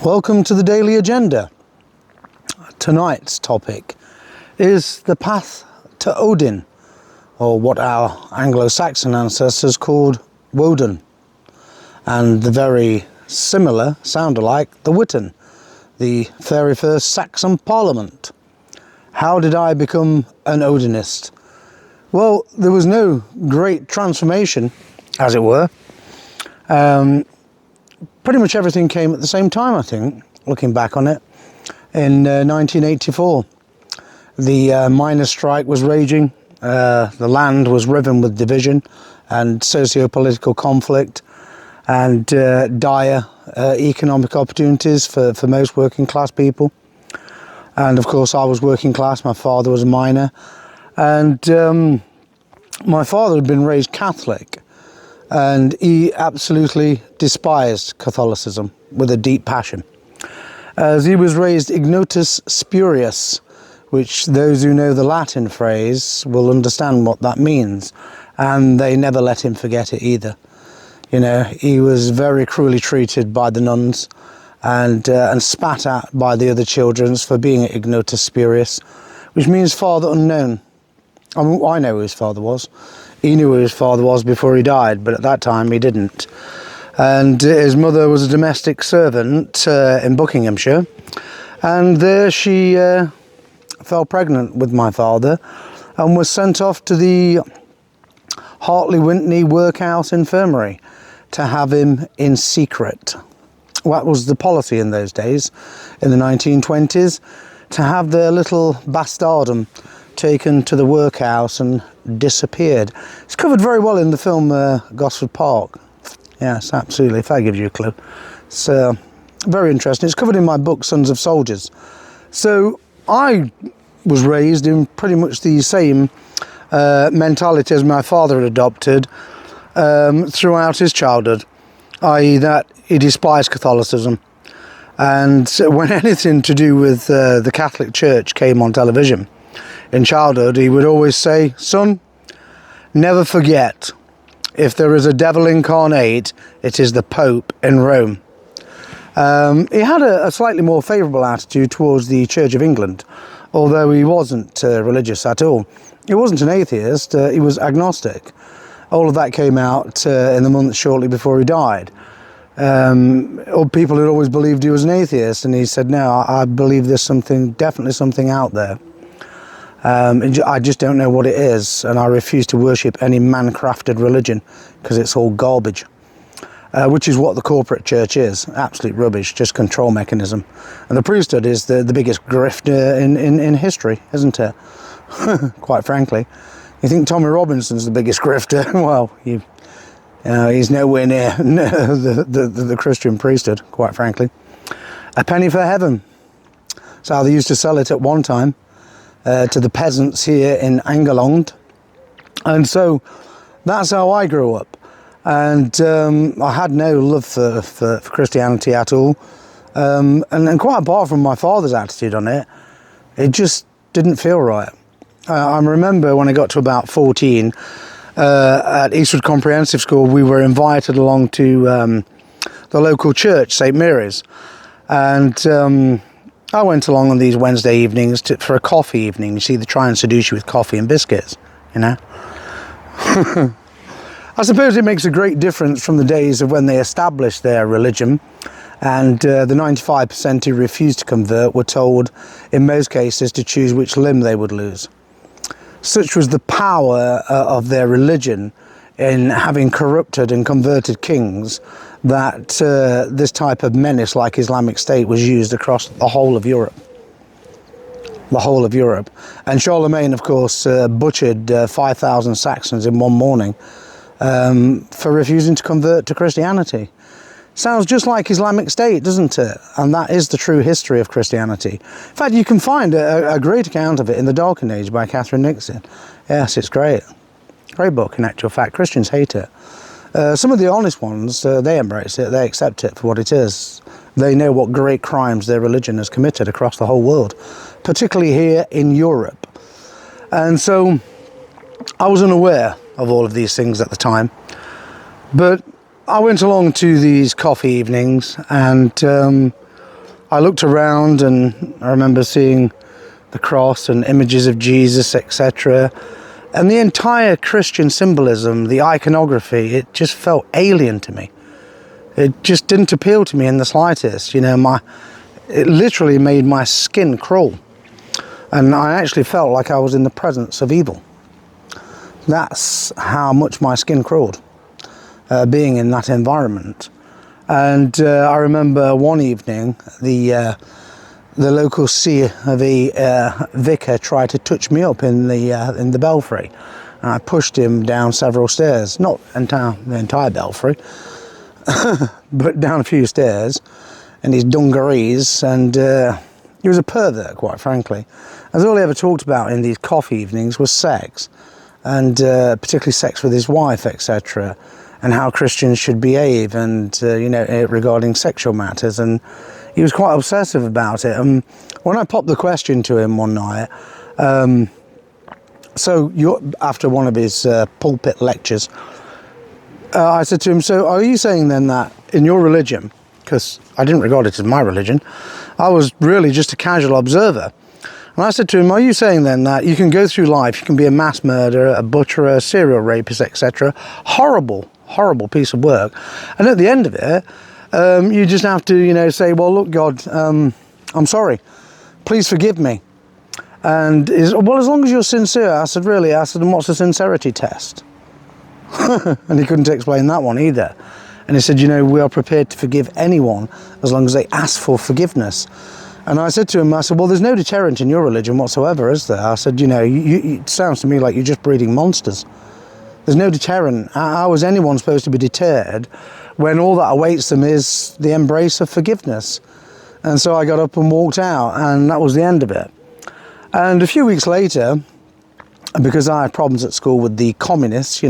Welcome to the Daily Agenda. Tonight's topic is the path to Odin, or what our Anglo-Saxon ancestors called Woden, and the very similar, sound alike, the Witan, the very first Saxon parliament. How did I become an Odinist? Well, there was no great transformation, as it were. Pretty much everything came at the same time, I think, looking back on it. In 1984, the miners' strike was raging, the land was riven with division and socio-political conflict and dire economic opportunities for most working class people. And of course I was working class, my father was a miner, and my father had been raised Catholic, and he absolutely despised Catholicism with a deep passion, as he was raised ignotus spurius, which those who know the Latin phrase will understand what that means, and they never let him forget it either. You know, he was very cruelly treated by the nuns and spat at by the other children for being ignotus spurius, which means father unknown. I know who his father was. He knew who his father was before he died, but at that time he didn't. And his mother was a domestic servant in Buckinghamshire, and there she fell pregnant with my father and was sent off to the Hartley-Wintney Workhouse Infirmary to have him in secret. That was the policy in those days, in the 1920s, to have their little bastardum taken to the workhouse and disappeared. It's covered very well in the film Gosford Park. Yes, absolutely, if that gives you a clue. It's very interesting. It's covered in my book, Sons of Soldiers. So I was raised in pretty much the same mentality as my father had adopted throughout his childhood, i.e. that he despised Catholicism. And when anything to do with the Catholic Church came on television in childhood, he would always say, "Son, never forget, if there is a devil incarnate, it is the Pope in Rome." He had a slightly more favourable attitude towards the Church of England, although he wasn't religious at all. He wasn't an atheist, he was agnostic. All of that came out in the months shortly before he died. People had always believed he was an atheist, and he said, "No, I believe there's definitely something out there. I just don't know what it is, and I refuse to worship any man-crafted religion because it's all garbage," which is what the corporate church is. Absolute rubbish, just control mechanism. And the priesthood is the biggest grift in history, isn't it? Quite frankly. You think Tommy Robinson's the biggest grifter? Well, he's nowhere near the Christian priesthood, quite frankly. A penny for heaven. That's how they used to sell it at one time. To the peasants here in England. And so that's how I grew up, and I had no love for Christianity at all, and quite apart from my father's attitude on it, it just didn't feel right. I remember when I got to about 14 at Eastwood Comprehensive School, we were invited along to the local church, St Mary's, and I went along on these Wednesday evenings for a coffee evening. You see, they try and seduce you with coffee and biscuits, you know. I suppose it makes a great difference from the days of when they established their religion, and the 95% who refused to convert were told, in most cases, to choose which limb they would lose. Such was the power of their religion in having corrupted and converted kings, that this type of menace like Islamic State was used across the whole of Europe. The whole of Europe. And Charlemagne, of course, butchered 5,000 Saxons in one morning for refusing to convert to Christianity. Sounds just like Islamic State, doesn't it? And that is the true history of Christianity. In fact, you can find a great account of it in The Darkened Age by Catherine Nixon. Yes, it's great. Great book, in actual fact. Christians hate it. Some of the honest ones, they embrace it, they accept it for what it is. They know what great crimes their religion has committed across the whole world, particularly here in Europe. And so I was unaware of all of these things at the time, but I went along to these coffee evenings, and I looked around and I remember seeing the cross and images of Jesus, etc. And the entire Christian symbolism, the iconography, it just felt alien to me. It just didn't appeal to me in the slightest. You know, it literally made my skin crawl. And I actually felt like I was in the presence of evil. That's how much my skin crawled, being in that environment. And I remember one evening, the local COV vicar tried to touch me up in the belfry. And I pushed him down several stairs, not the entire belfry, but down a few stairs in his dungarees. And he was a pervert, quite frankly. As all he ever talked about in these coffee evenings was sex, and particularly sex with his wife, etc., and how Christians should behave, and regarding sexual matters. And he was quite obsessive about it. And when I popped the question to him one night, after one of his pulpit lectures, I said to him, so are you saying then that in your religion, because I didn't regard it as my religion, I was really just a casual observer. And I said to him, are you saying then that you can go through life, you can be a mass murderer, a butcherer, a serial rapist, etc. Horrible, horrible piece of work. And at the end of it, you just have to, say, well, look, God, I'm sorry. Please forgive me. And as long as you're sincere. I said, really? I said, and what's the sincerity test? And he couldn't explain that one either. And he said, we are prepared to forgive anyone as long as they ask for forgiveness. And I said to him, well, there's no deterrent in your religion whatsoever, is there? I said, it sounds to me like you're just breeding monsters. There's no deterrent. How is anyone supposed to be deterred when all that awaits them is the embrace of forgiveness? And so I got up and walked out, and that was the end of it. And a few weeks later, because I had problems at school with the communists,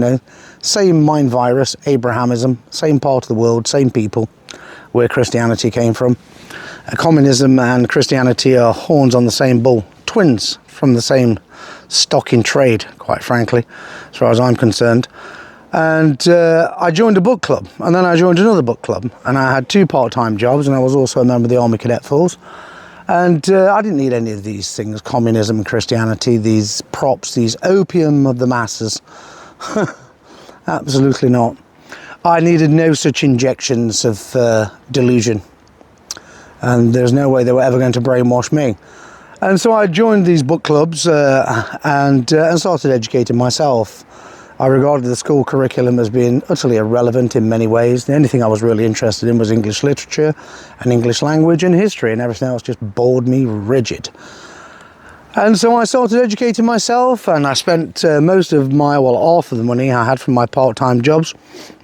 same mind virus, Abrahamism, same part of the world, same people, where Christianity came from. Communism and Christianity are horns on the same bull, twins from the same stock in trade, quite frankly, as far as I'm concerned. And I joined a book club, and then I joined another book club, and I had 2 part-time jobs, and I was also a member of the Army Cadet Force. And I didn't need any of these things, communism and Christianity, these props, these opium of the masses. Absolutely not. I needed no such injections of delusion. And there's no way they were ever going to brainwash me. And so I joined these book clubs and started educating myself. I regarded the school curriculum as being utterly irrelevant in many ways. The only thing I was really interested in was English literature and English language and history, and everything else just bored me rigid. And so I started educating myself, and I spent half of the money I had from my part-time jobs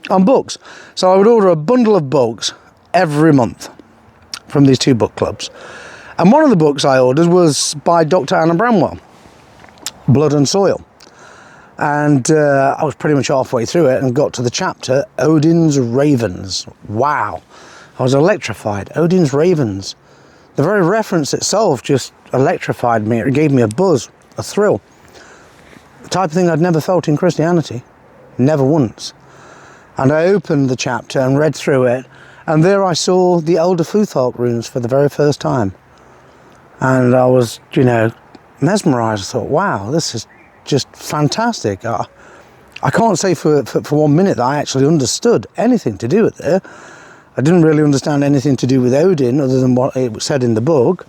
on books. So I would order a bundle of books every month from these 2 book clubs. And one of the books I ordered was by Dr. Anna Bramwell, Blood and Soil. And I was pretty much halfway through it and got to the chapter, Odin's Ravens. Wow, I was electrified. Odin's Ravens. The very reference itself just electrified me. It gave me a buzz, a thrill. The type of thing I'd never felt in Christianity. Never once. And I opened the chapter and read through it, and there I saw the Elder Futhark runes for the very first time. And I was, mesmerised. I thought, wow, this is just fantastic. I can't say for 1 minute that I actually understood anything to do with it. I didn't really understand anything to do with Odin other than what it said in the book.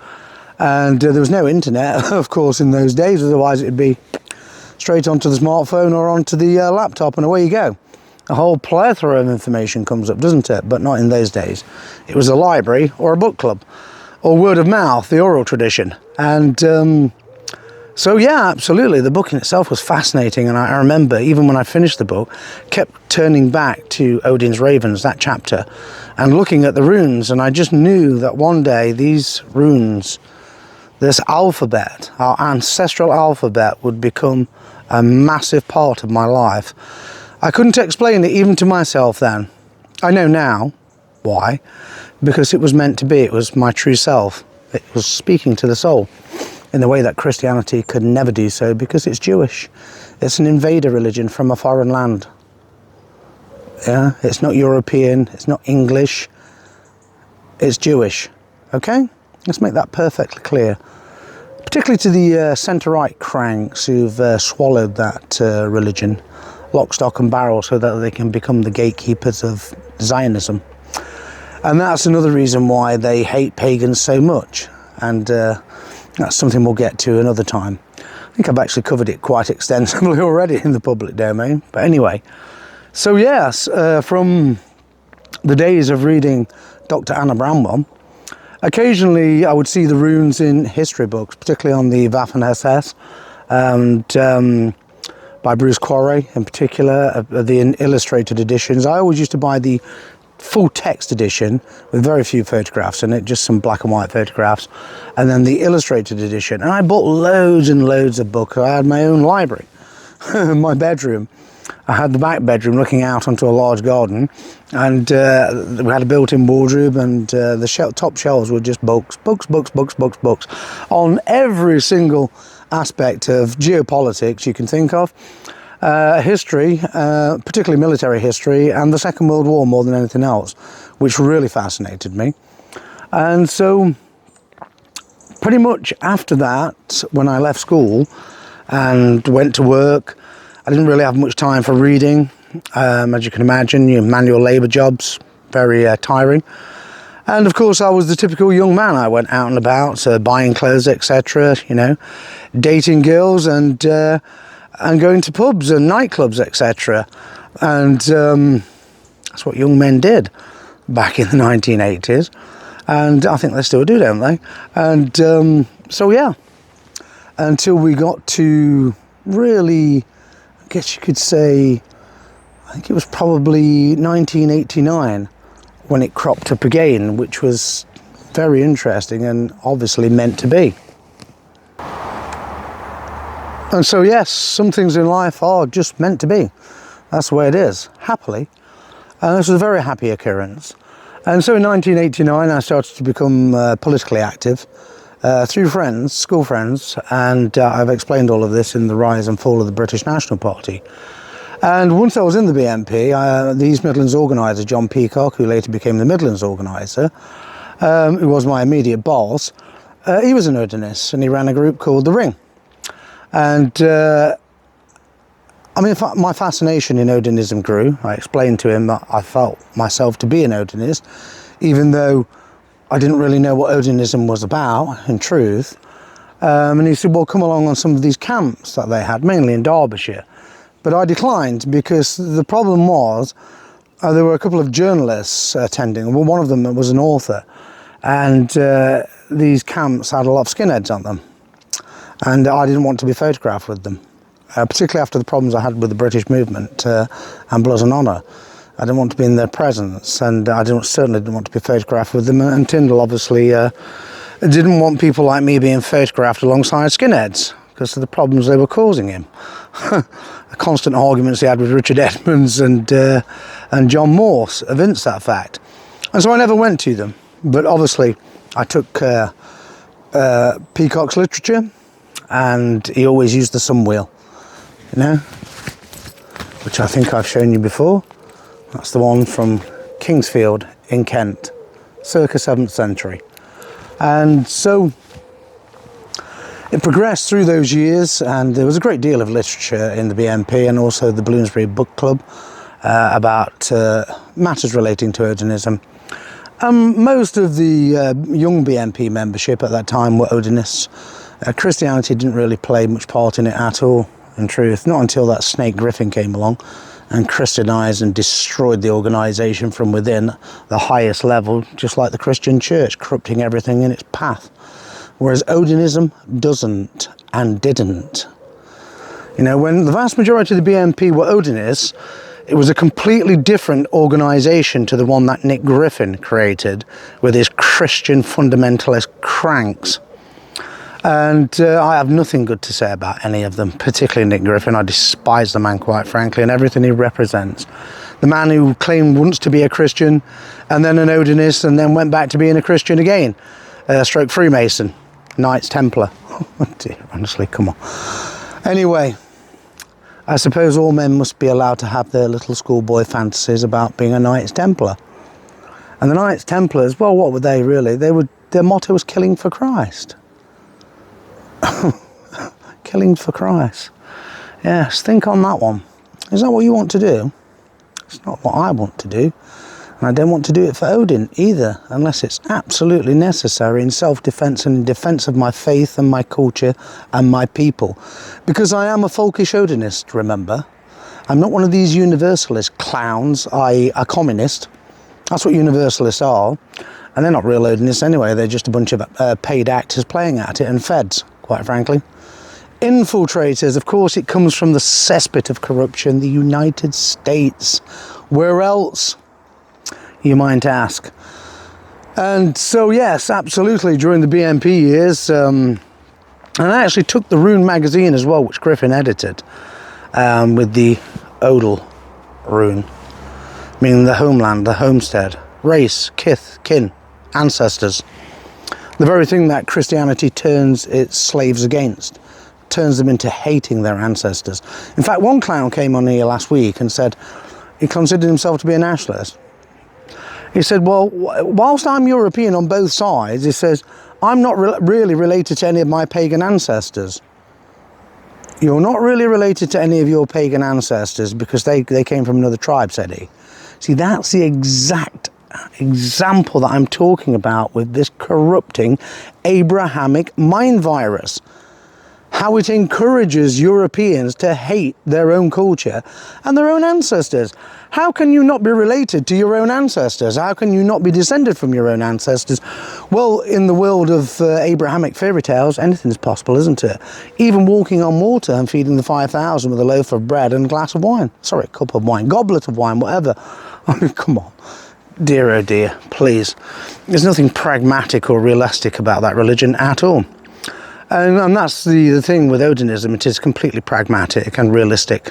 And there was no internet, of course, in those days. Otherwise, it'd be straight onto the smartphone or onto the laptop, and away you go. A whole plethora of information comes up, doesn't it? But not in those days. It was a library or a book club, or word of mouth, the oral tradition. And so yeah, absolutely, the book in itself was fascinating. And I remember, even when I finished the book, kept turning back to Odin's Ravens, that chapter, and looking at the runes. And I just knew that one day these runes, this alphabet, our ancestral alphabet, would become a massive part of my life. I couldn't explain it even to myself then. I know now why. Because it was meant to be. It was my true self. It was speaking to the soul in a way that Christianity could never do so, because it's Jewish. It's an invader religion from a foreign land. Yeah, it's not European, it's not English, it's Jewish. Okay? Let's make that perfectly clear. Particularly to the centre-right cranks who've swallowed that religion, lock, stock and barrel, so that they can become the gatekeepers of Zionism. And that's another reason why they hate pagans so much. And that's something we'll get to another time. I think I've actually covered it quite extensively already in the public domain. But anyway, so yes, from the days of reading Dr. Anna Bramwell, occasionally I would see the runes in history books, particularly on the Waffen-SS, and by Bruce Quarry in particular, the illustrated editions. I always used to buy the full text edition with very few photographs in it, just some black and white photographs, and then the illustrated edition. And I bought loads and loads of books. I had my own library in my bedroom. I had the back bedroom looking out onto a large garden, and we had a built-in wardrobe, and the top shelves were just books on every single aspect of geopolitics you can think of, history, particularly military history, and the Second World War more than anything else, which really fascinated me. And so pretty much after that, when I left school and went to work, I didn't really have much time for reading. As you can imagine, manual labour jobs, very tiring. And of course, I was the typical young man. I went out and about, buying clothes, etc., dating girls and going to pubs and nightclubs, etc. And that's what young men did back in the 1980s. And I think they still do, don't they? And so, yeah, until we got to really, I guess you could say, I think it was probably 1989 when it cropped up again, which was very interesting and obviously meant to be. And so, yes, some things in life are just meant to be. That's the way it is, happily. And this was a very happy occurrence. And so in 1989, I started to become politically active through friends, school friends, and I've explained all of this in The Rise and Fall of the British National Party. And once I was in the BNP, the East Midlands organiser, John Peacock, who later became the Midlands organiser, who was my immediate boss, he was an Odinist, and he ran a group called The Ring. And I mean, my fascination in Odinism grew. I explained to him that I felt myself to be an Odinist, even though I didn't really know what Odinism was about, in truth. And he said, well, come along on some of these camps that they had, mainly in Derbyshire. But I declined because the problem was there were a couple of journalists attending. Well, one of them was an author, and these camps had a lot of skinheads on them. And I didn't want to be photographed with them, particularly after the problems I had with the British movement and Blood and Honour. I didn't want to be in their presence, and I certainly didn't want to be photographed with them. And Tyndall obviously didn't want people like me being photographed alongside skinheads because of the problems they were causing him. The constant arguments he had with Richard Edmonds and John Morse evince that fact. And so I never went to them. But obviously I took Peacock's literature, and he always used the sun wheel, which I think I've shown you before. That's the one from Kingsfield in Kent, circa 7th century. And so it progressed through those years, and there was a great deal of literature in the BNP and also the Bloomsbury Book Club about matters relating to Odinism. Most of the young BNP membership at that time were Odinists. Christianity didn't really play much part in it at all, in truth, not until that snake Griffin came along and Christianized and destroyed the organisation from within, the highest level, just like the Christian church, corrupting everything in its path. Whereas Odinism doesn't and didn't. When the vast majority of the BNP were Odinists, it was a completely different organisation to the one that Nick Griffin created with his Christian fundamentalist cranks. And I have nothing good to say about any of them, particularly Nick Griffin. I despise the man, quite frankly, and everything he represents. The man who claimed once to be a Christian and then an Odinist and then went back to being a Christian again. Stroke Freemason, Knights Templar. Oh dear, honestly, come on. Anyway, I suppose all men must be allowed to have their little schoolboy fantasies about being a Knights Templar. And the Knights Templars, well, what were they really? They their motto was killing for Christ. Killing for Christ. Yes, think on that one. Is that what you want to do? It's not what I want to do. And I don't want to do it for Odin either, unless it's absolutely necessary in self-defense and in defense of my faith and my culture and my people. Because I am a folkish Odinist, remember. I'm not one of these universalist clowns, i.e. a communist. That's what universalists are. And they're not real Odinists anyway. They're just a bunch of paid actors playing at it, and feds, quite frankly. Infiltrators, of course, it comes from the cesspit of corruption, the United States. Where else, you might ask? And so, yes, absolutely, during the BNP years, and I actually took the Rune magazine as well, which Griffin edited, with the Odal rune, meaning the homeland, the homestead, race, kith, kin, ancestors. The very thing that Christianity turns its slaves against, turns them into hating their ancestors. In fact, one clown came on here last week and said he considered himself to be a nationalist. He said, well, whilst I'm European on both sides, he says, I'm not really related to any of my pagan ancestors. You're not really related to any of your pagan ancestors because they came from another tribe, said he. See, that's the exact example that I'm talking about with this corrupting Abrahamic mind virus. How it encourages Europeans to hate their own culture and their own ancestors. How can you not be related to your own ancestors? How can you not be descended from your own ancestors? Well, in the world of Abrahamic fairy tales, anything's possible, isn't it? Even walking on water and feeding the 5,000 with a loaf of bread and a glass of wine. Sorry, a cup of wine, goblet of wine, whatever. I mean, come on. Dear, oh dear, please. There's nothing pragmatic or realistic about that religion at all. And that's the thing with Odinism. It is completely pragmatic and realistic.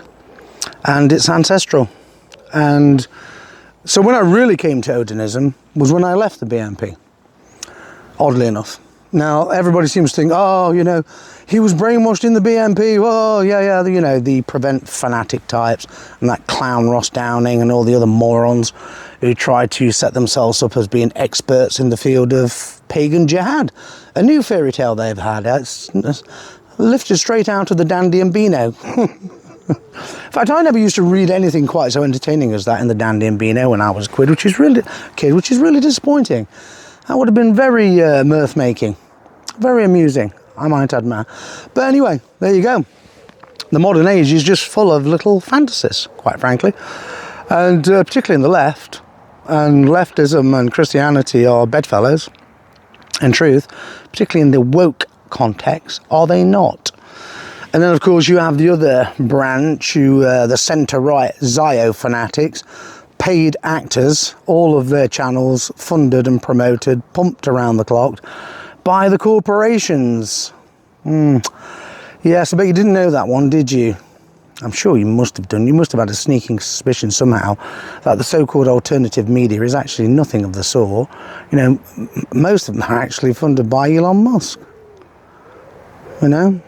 And it's ancestral. And so when I really came to Odinism was when I left the BNP, oddly enough. Now, everybody seems to think, oh, you know, he was brainwashed in the BNP. Oh, yeah, you know, the prevent fanatic types and that clown Ross Downing and all the other morons who tried to set themselves up as being experts in the field of pagan jihad. A new fairy tale they've had. It's lifted straight out of the Dandy and Beano. In fact, I never used to read anything quite so entertaining as that in the Dandy and Beano when I was a kid, which is really disappointing. That would have been very mirth-making, very amusing, I might admit. But anyway, there you go. The modern age is just full of little fantasies, quite frankly. And particularly in the left, and leftism and Christianity are bedfellows, in truth, particularly in the woke context, are they not? And then, of course, you have the other branch, the centre-right Zio fanatics, paid actors, all of their channels funded and promoted, pumped around the clock by the corporations. Yes, I bet you didn't know that one, did you? I'm sure you must have done. You must have had a sneaking suspicion somehow that the so-called alternative media is actually nothing of the sort. You know, most of them are actually funded by Elon Musk. You know?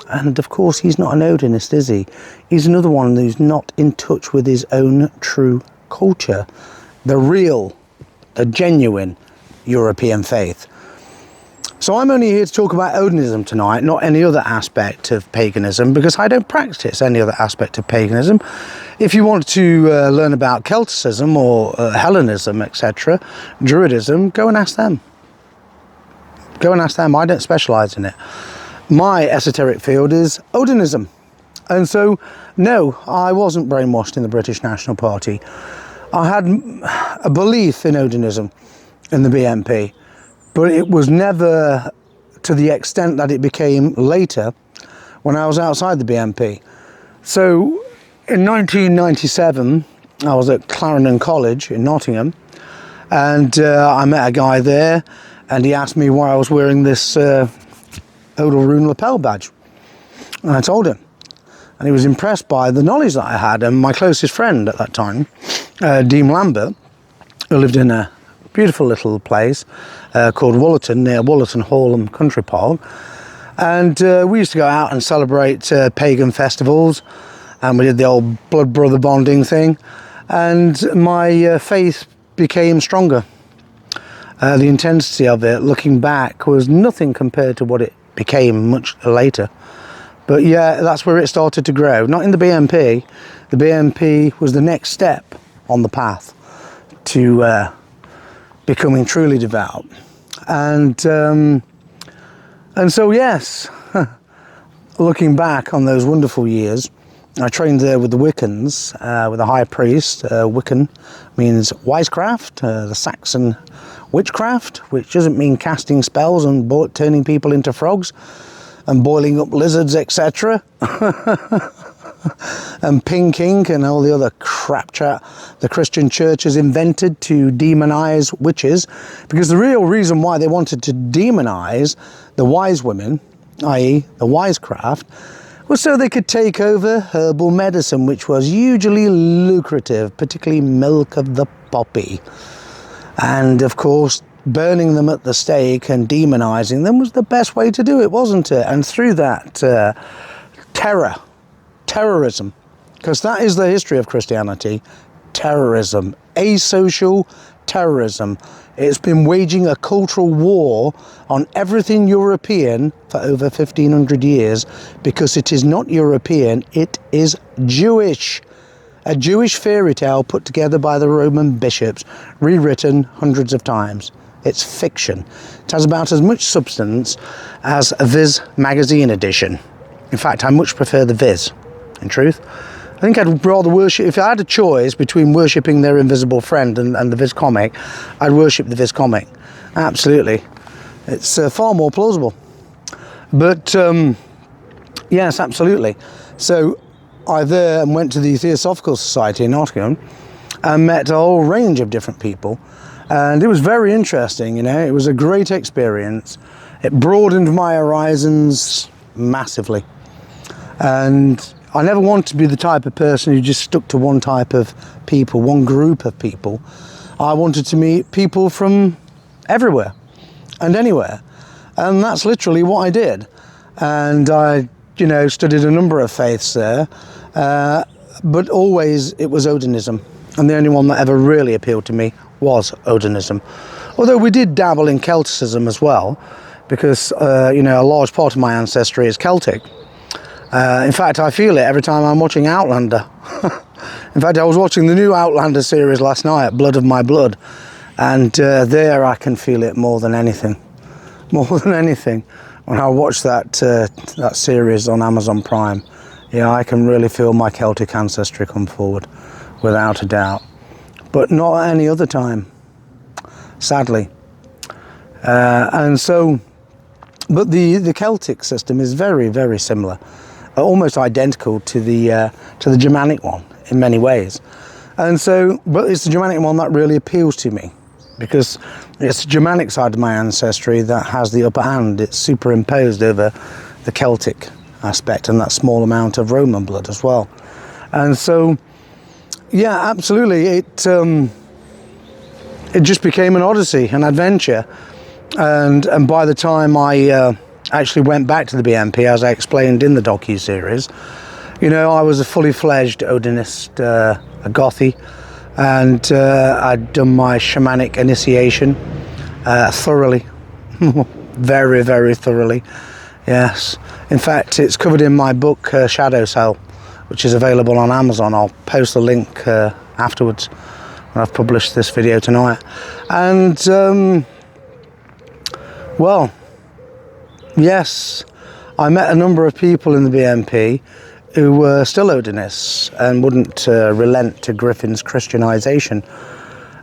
And of course, he's not an Odinist, is he? He's another one who's not in touch with his own true culture. The real, the genuine European faith. So I'm only here to talk about Odinism tonight, not any other aspect of paganism, because I don't practice any other aspect of paganism. If you want to learn about Celticism or Hellenism, etc., Druidism, go and ask them. Go and ask them. I don't specialise in it. My esoteric field is Odinism. And so, no, I wasn't brainwashed in the British National Party. I had a belief in Odinism in the BNP. But it was never to the extent that it became later when I was outside the BNP. So in 1997, I was at Clarendon College in Nottingham, and I met a guy there, and he asked me why I was wearing this Odal Rune lapel badge. And I told him. And he was impressed by the knowledge that I had. And my closest friend at that time, Dean Lambert, who lived in a beautiful little place called Wollerton, near Wollerton Hall and Country Park. And we used to go out and celebrate pagan festivals, and we did the old blood brother bonding thing, and my faith became stronger. The intensity of it, looking back, was nothing compared to what it became much later. But yeah, that's where it started to grow. Not in the BMP. The BMP was the next step on the path to becoming truly devout. And so yes, looking back on those wonderful years, I trained there with the Wiccans, with a high priest. Wiccan means wisecraft, the Saxon witchcraft, which doesn't mean casting spells and turning people into frogs and boiling up lizards, etc. and pinking and all the other crap chat the Christian church has invented to demonize witches, because the real reason why they wanted to demonize the wise women, i.e. the wisecraft, was so they could take over herbal medicine, which was hugely lucrative, particularly milk of the poppy. And of course, burning them at the stake and demonizing them was the best way to do it, wasn't it? And through that terrorism, because that is the history of Christianity, terrorism, asocial terrorism. It's been waging a cultural war on everything European for over 1500 years, because it is not European, it is Jewish. A Jewish fairy tale put together by the Roman bishops, rewritten hundreds of times. It's fiction. It has about as much substance as a Viz magazine edition. In fact, I much prefer the Viz, in truth. I think I'd rather worship, if I had a choice between worshipping their invisible friend and the Viz comic, I'd worship the Viz comic. Absolutely. It's far more plausible. But yes, absolutely. So I there went to the Theosophical Society in Nottingham and met a whole range of different people. And it was very interesting, you know, it was a great experience. It broadened my horizons massively. And I never wanted to be the type of person who just stuck to one type of people, one group of people. I wanted to meet people from everywhere and anywhere. And that's literally what I did. And I, you know, studied a number of faiths there, but always it was Odinism. And the only one that ever really appealed to me was Odinism. Although we did dabble in Celticism as well, because, you know, a large part of my ancestry is Celtic. In fact, I feel it every time I'm watching Outlander. In fact, I was watching the new Outlander series last night, Blood of My Blood, and there I can feel it more than anything. More than anything. When I watch that series on Amazon Prime, yeah, I can really feel my Celtic ancestry come forward, without a doubt. But not at any other time, sadly. And so, but the Celtic system is very, very similar, almost identical to the Germanic one in many ways. And so, but it's the Germanic one that really appeals to me, because it's the Germanic side of my ancestry that has the upper hand. It's superimposed over the Celtic aspect and that small amount of Roman blood as well. And so, yeah, absolutely, it just became an odyssey, an adventure. And by the time I actually went back to the BMP, as I explained in the docu-series, you know, I was a fully fledged Odinist, a Gothy, and I'd done my shamanic initiation thoroughly, very, very thoroughly, yes. In fact, it's covered in my book, Shadow Cell, which is available on Amazon. I'll post the link afterwards when I've published this video tonight. And, well, yes, I met a number of people in the BMP who were still Odinists and wouldn't relent to Griffin's Christianization.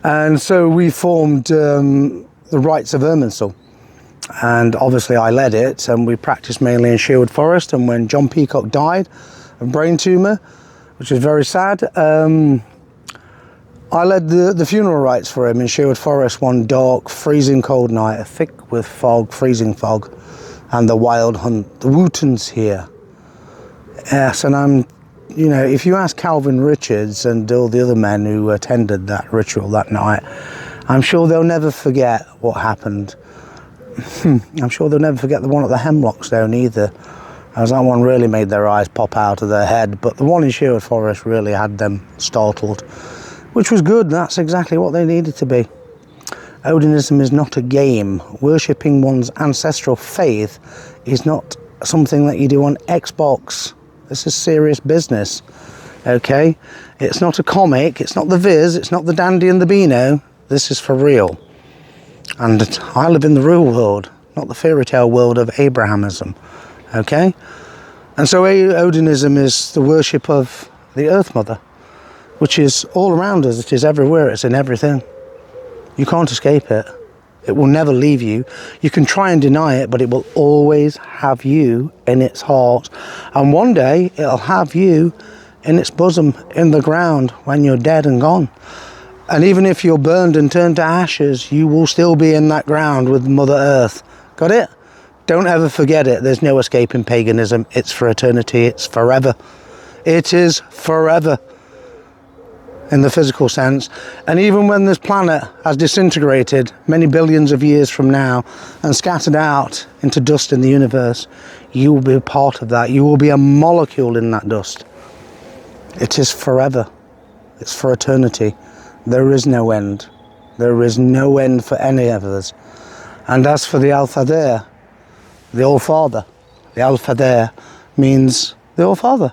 And so we formed the Rites of Irminsul. And obviously I led it, and we practiced mainly in Sherwood Forest. And when John Peacock died of brain tumour, which was very sad, I led the funeral rites for him in Sherwood Forest one dark, freezing cold night, thick with fog, freezing fog, and the wild hunt, the Wootons here. Yes, and I'm, you know, if you ask Calvin Richards and all the other men who attended that ritual that night, I'm sure they'll never forget what happened. I'm sure they'll never forget the one at the Hemlock Stone either, as that one really made their eyes pop out of their head, but the one in Sherwood Forest really had them startled, which was good. That's exactly what they needed to be. Odinism is not a game. Worshipping one's ancestral faith is not something that you do on Xbox. This is serious business, okay? It's not a comic, it's not the Viz, it's not the Dandy and the Beano. This is for real. And I live in the real world, not the fairy tale world of Abrahamism, okay? And so Odinism is the worship of the Earth Mother, which is all around us, it is everywhere, it's in everything. You can't escape it. It will never leave you. You can try and deny it, but it will always have you in its heart. And one day, it'll have you in its bosom, in the ground, when you're dead and gone. And even if you're burned and turned to ashes, you will still be in that ground with Mother Earth. Got it? Don't ever forget it. There's no escaping paganism. It's for eternity. It's forever. It is forever. In the physical sense, and even when this planet has disintegrated many billions of years from now and scattered out into dust in the universe, you will be a part of that. You will be a molecule in that dust. It is forever. It's for eternity. There is no end. There is no end for any of us. And as for the Alpha there, the All-Father, the Alpha there means the All-Father.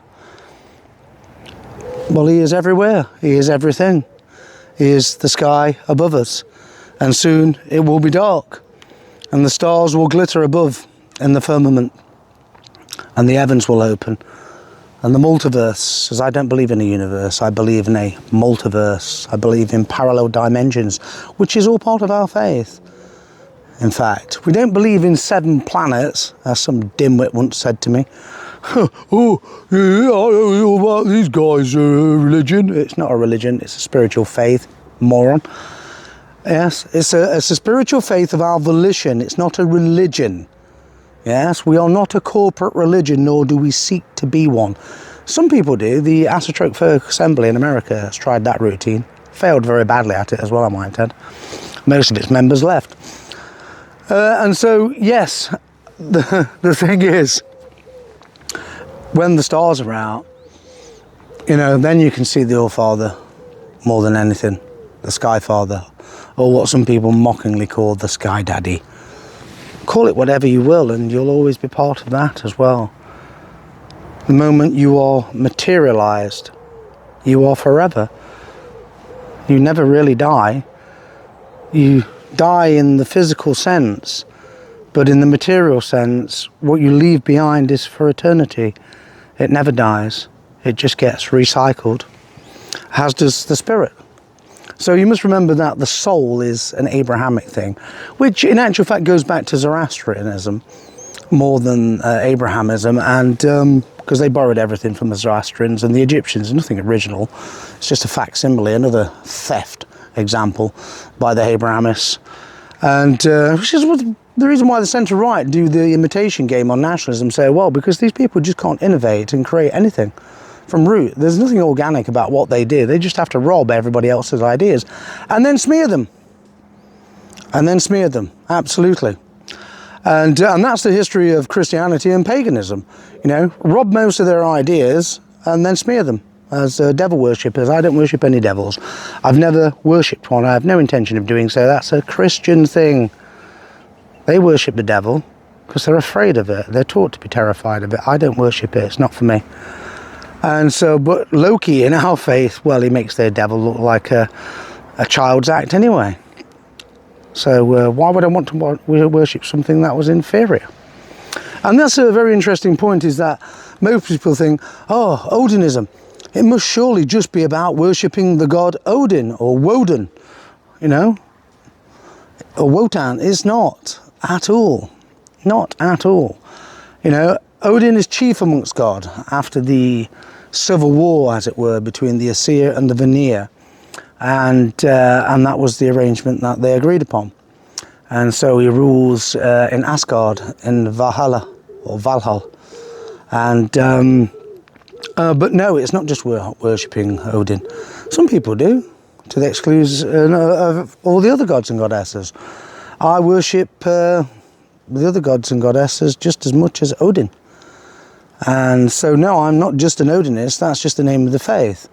Well, he is everywhere. He is everything. He is the sky above us. And soon it will be dark. And the stars will glitter above in the firmament. And the heavens will open. And the multiverse, as I don't believe in a universe, I believe in a multiverse. I believe in parallel dimensions, which is all part of our faith. In fact, we don't believe in 7 planets, as some dimwit once said to me. Oh, yeah, I don't know about these guys' religion. It's not a religion, it's a spiritual faith, moron. Yes, it's a spiritual faith of our volition. It's not a religion. Yes, we are not a corporate religion, nor do we seek to be one. Some people do. The Assatrope Folk Assembly in America has tried that routine. Failed very badly at it as well, I might add. Most of its members left. And so, yes, the thing is, when the stars are out, you know, then you can see the All-Father more than anything, the Sky Father, or what some people mockingly call the Sky Daddy. Call it whatever you will, and you'll always be part of that as well. The moment you are materialized, you are forever. You never really die. You die in the physical sense, but in the material sense, what you leave behind is for eternity. It never dies. It just gets recycled, as does the spirit. So you must remember that the soul is an Abrahamic thing, which in actual fact goes back to Zoroastrianism more than Abrahamism, and because they borrowed everything from the Zoroastrians and the Egyptians, nothing original. It's just a facsimile, another theft example by the Abrahamists. And which is the reason why the centre-right do the imitation game on nationalism so well, because these people just can't innovate and create anything from root. There's nothing organic about what they do. They just have to rob everybody else's ideas and then smear them. And then smear them, absolutely. And that's the history of Christianity and paganism. You know, rob most of their ideas and then smear them as devil worshippers. I don't worship any devils. I've never worshipped one. I have no intention of doing so. That's a Christian thing. They worship the devil because they're afraid of it. They're taught to be terrified of it. I don't worship it. It's not for me. And so, but Loki in our faith, well, he makes their devil look like a child's act anyway. So why would I want to worship something that was inferior? And that's a very interesting point, is that most people think, oh, Odinism, it must surely just be about worshipping the god Odin or Woden, you know, or Wotan. It's not at all. Not at all. You know, Odin is chief amongst God after the civil war, as it were, between the Aesir and the Vanir. And that was the arrangement that they agreed upon. And so he rules in Asgard, in Valhalla, or Valhall. And but no, it's not just worshipping Odin. Some people do, to the exclusion of all the other gods and goddesses. I worship the other gods and goddesses just as much as Odin. And so no, I'm not just an Odinist, that's just the name of the faith.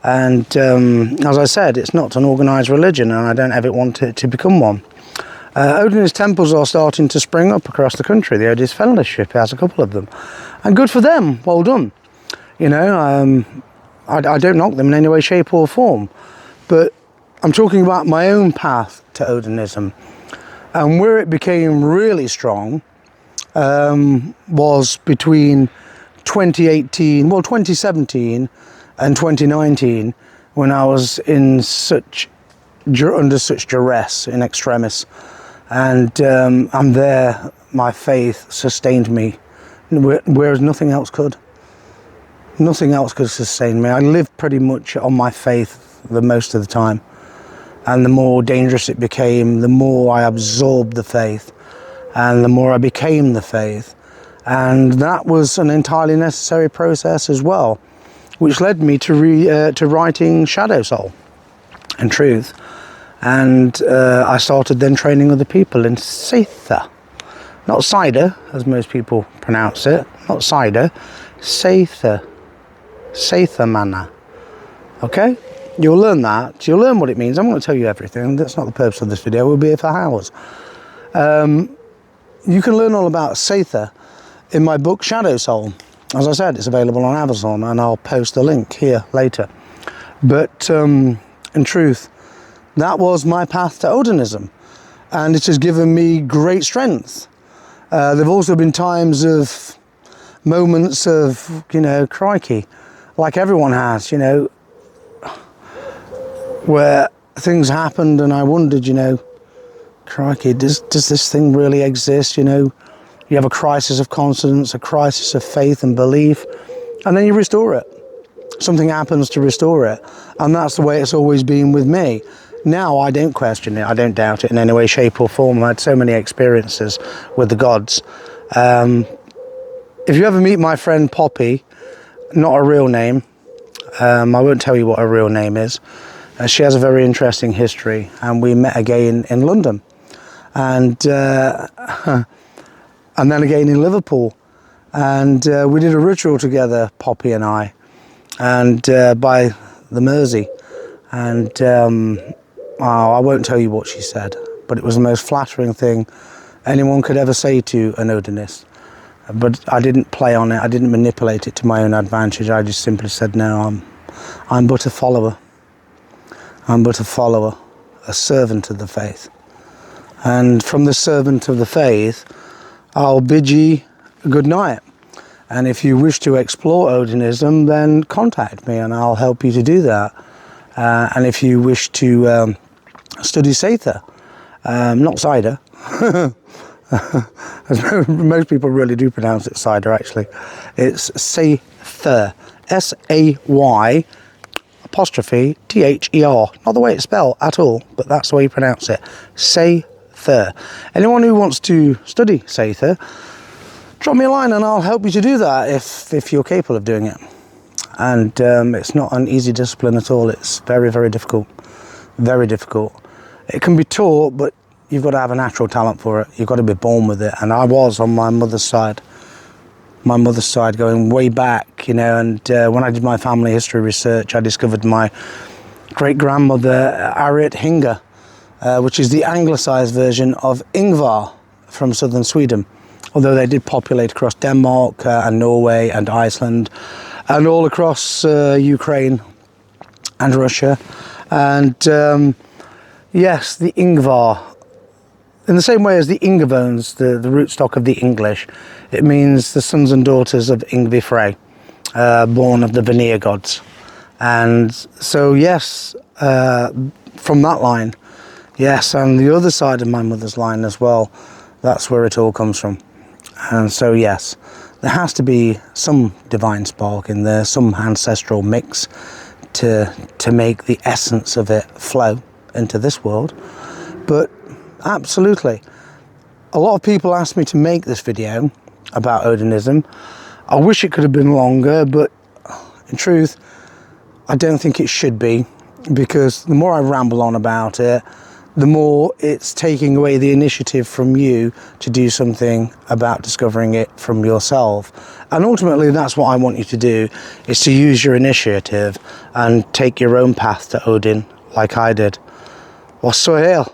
And as I said, it's not an organised religion, and I don't ever want it to become one. Odinist temples are starting to spring up across the country. The Odinist Fellowship has a couple of them, and good for them. Well done. You know, I don't knock them in any way, shape or form, but I'm talking about my own path to Odinism, and where it became really strong was between 2017 and 2019, when I was in under such duress in extremis, and there my faith sustained me, whereas nothing else could. Nothing else could sustain me. I lived pretty much on my faith the most of the time, and the more dangerous it became, the more I absorbed the faith, and the more I became the faith, and that was an entirely necessary process as well, which led me to writing Shadow Soul and Truth. And I started then training other people in Seitha. Not cider, as most people pronounce it. Not cider. Seitha. Seitha mana. Okay? You'll learn that. You'll learn what it means. I'm going to tell you everything. That's not the purpose of this video. We'll be here for hours. You can learn all about Seitha in my book Shadow Soul. As I said, it's available on Amazon, and I'll post a link here later. But in truth, that was my path to Odinism, and it has given me great strength. There have also been times of moments of, you know, crikey, like everyone has, you know, where things happened and I wondered, you know, crikey, does this thing really exist, you know? You have a crisis of confidence, a crisis of faith and belief, and then you restore it. Something happens to restore it, and that's the way it's always been with me. Now I don't question it, I don't doubt it in any way, shape or form. I've had so many experiences with the gods. If you ever meet my friend Poppy, not a real name, I won't tell you what her real name is. She has a very interesting history, and we met again in London. And then again in Liverpool, and we did a ritual together, Poppy and I, and by the Mersey, and I won't tell you what she said, but it was the most flattering thing anyone could ever say to an Odinist. But I didn't play on it, I didn't manipulate it to my own advantage. I just simply said, no, I'm but a follower. I'm but a follower, a servant of the faith. And from the servant of the faith, I'll bid ye good night. And if you wish to explore Odinism, then contact me and I'll help you to do that. And if you wish to study Seitha, not cider, as most people really do pronounce it cider actually, it's Seither, S-A-Y apostrophe T-H-E-R, not the way it's spelled at all, but that's the way you pronounce it, Seither. Anyone who wants to study Seither, drop me a line and I'll help you to do that if you're capable of doing it. And it's not an easy discipline at all. It's very, very difficult. Very difficult. It can be taught, but you've got to have a natural talent for it. You've got to be born with it. And I was on my mother's side. My mother's side going way back, you know, and when I did my family history research, I discovered my great-grandmother, Harriet Hinga, which is the anglicised version of Ingvar from southern Sweden. Although they did populate across Denmark and Norway and Iceland and all across Ukraine and Russia. And yes, the Ingvar, in the same way as the Ingvabones, the rootstock of the English, it means the sons and daughters of Yngvi Frey, born of the Vanir gods. And so yes, from that line, yes, and the other side of my mother's line as well, that's where it all comes from. And so yes, there has to be some divine spark in there, some ancestral mix to make the essence of it flow into this world. But absolutely, a lot of people ask me to make this video about Odinism. I wish it could have been longer, but in truth, I don't think it should be, because the more I ramble on about it, the more it's taking away the initiative from you to do something about discovering it from yourself. And ultimately that's what I want you to do, is to use your initiative and take your own path to Odin like I did. What's so here?